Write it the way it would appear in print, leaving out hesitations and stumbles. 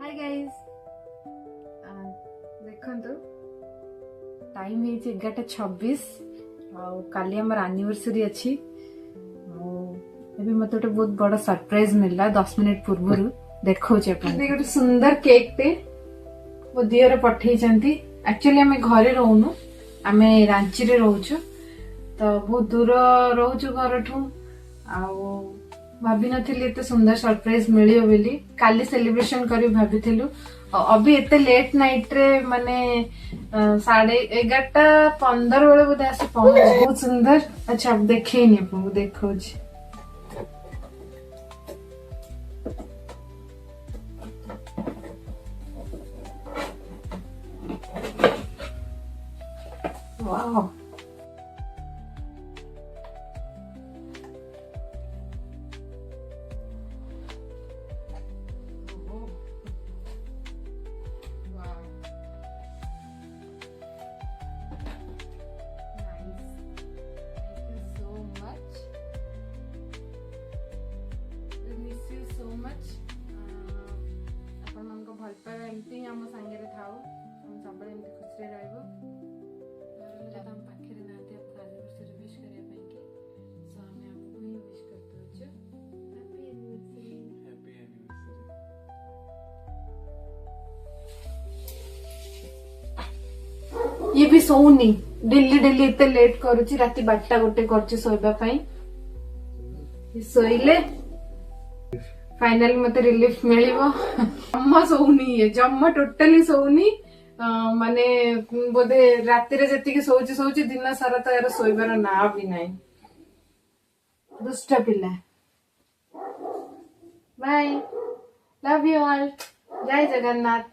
Hi guys देखंतु time है 11:26 काली आमर एनिवर्सरी अच्छी मत गोटे बहुत बड़ा सरप्राइज मिलला 10 मिनिट पूर्व देखो गोटे सुंदर केक टे मो दियर पठे एक्चुअली आम घरे रोनु आम रांची रे रोचु तो बहुत दूर रोचु घर ठू भाभी नथिली एते सुंदर सरप्राइज मिलियो बोली काली सेलिब्रेशन करी भाभी अभी एते लेट नाइट रे माने 11:15 बेले बोधे आसी पहुंच बहुत सुंदर। अच्छा अब देखेनी आपको देखो वाह भल पाइबा एमती आम सांगे थाओ सब खुशी रहिबो हम पाखे ना आपको एनिवर्सरी विश करने सो आम आपको ही विश करते हैप्पी एनिवर्सरी। ये भी सोनी डेली डेली इतने लेट करुच्ची राति 12-1 कर शोवा शोले फाइनल मत रिलीफ मिलिबो। जम्मा सोनी है जम्मा टोटली सोनी माने बोधे राति रे जति सोची सोची दिन सारा तो यार सोइबार ना भी नहीं दुष्ट पिला। बाय लव यू ऑल जय जगन्नाथ।